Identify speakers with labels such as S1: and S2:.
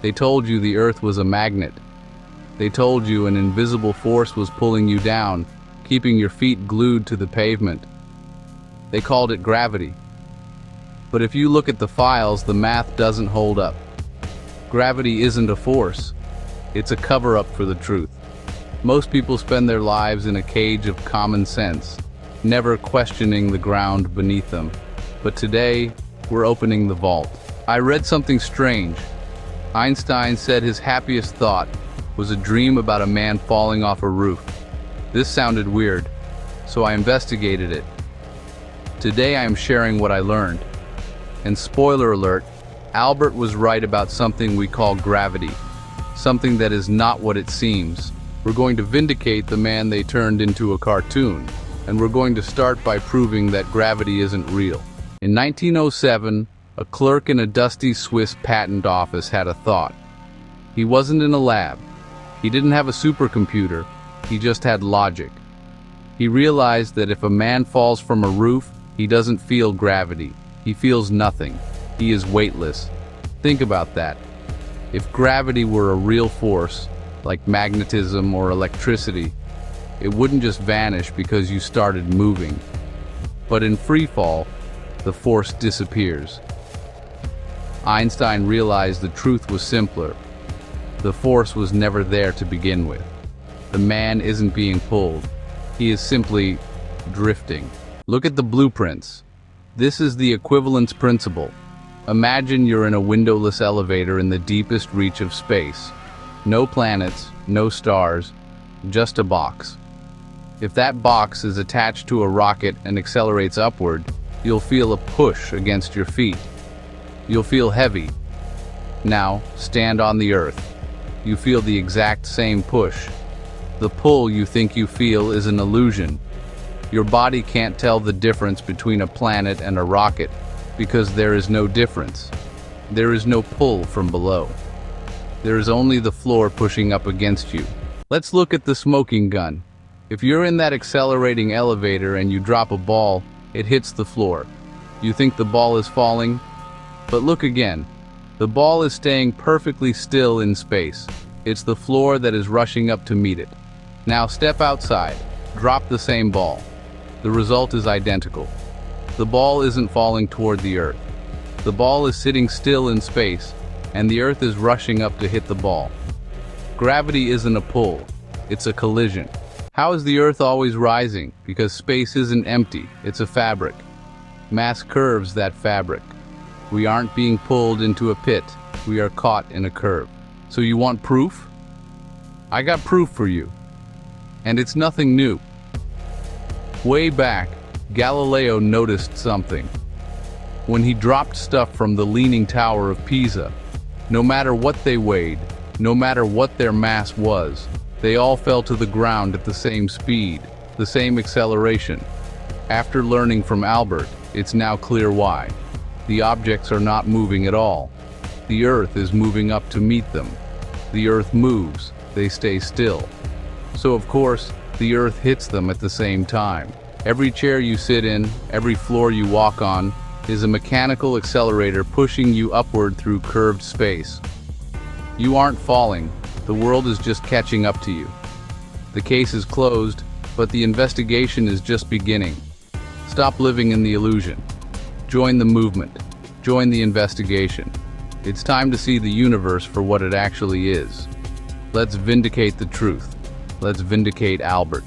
S1: They told you the earth was a magnet. They told you an invisible force was pulling you down, keeping your feet glued to the pavement. They called it gravity. But if you look at the files, the math doesn't hold up. Gravity isn't a force. It's a cover-up for the truth. Most people spend their lives in a cage of common sense, never questioning the ground beneath them. But today, we're opening the vault. I read something strange. Einstein said his happiest thought was a dream about a man falling off a roof. This sounded weird, so I investigated it. Today I am sharing what I learned. And spoiler alert, Albert was right about something we call gravity, something that is not what it seems. We're going to vindicate the man they turned into a cartoon, and we're going to start by proving that gravity isn't real. In 1907, a clerk in a dusty Swiss patent office had a thought. He wasn't in a lab. He didn't have a supercomputer. He just had logic. He realized that if a man falls from a roof, he doesn't feel gravity. He feels nothing. He is weightless. Think about that. If gravity were a real force, like magnetism or electricity, it wouldn't just vanish because you started moving. But in free fall, the force disappears. Einstein realized the truth was simpler. The force was never there to begin with. The man isn't being pulled. He is simply drifting. Look at the blueprints. This is the equivalence principle. Imagine you're in a windowless elevator in the deepest reach of space. No planets, no stars, just a box. If that box is attached to a rocket and accelerates upward, you'll feel a push against your feet. You'll feel heavy. Now, stand on the earth. You feel the exact same push. The pull you think you feel is an illusion. Your body can't tell the difference between a planet and a rocket because there is no difference. There is no pull from below. There is only the floor pushing up against you. Let's look at the smoking gun. If you're in that accelerating elevator and you drop a ball, it hits the floor. You think the ball is falling? But look again. The ball is staying perfectly still in space. It's the floor that is rushing up to meet it. Now step outside. Drop the same ball. The result is identical. The ball isn't falling toward the earth. The ball is sitting still in space, and the earth is rushing up to hit the ball. Gravity isn't a pull, it's a collision. How is the earth always rising? Because space isn't empty, it's a fabric. Mass curves that fabric. We aren't being pulled into a pit, we are caught in a curve. So you want proof? I got proof for you. And it's nothing new. Way back, Galileo noticed something. When he dropped stuff from the Leaning Tower of Pisa, no matter what they weighed, no matter what their mass was, they all fell to the ground at the same speed, the same acceleration. After learning from Albert, it's now clear why. The objects are not moving at all. The Earth is moving up to meet them. The Earth moves, they stay still. So of course, the Earth hits them at the same time. Every chair you sit in, every floor you walk on, is a mechanical accelerator pushing you upward through curved space. You aren't falling, the world is just catching up to you. The case is closed, but the investigation is just beginning. Stop living in the illusion. Join the movement. Join the investigation. It's time to see the universe for what it actually is. Let's vindicate the truth. Let's vindicate Albert.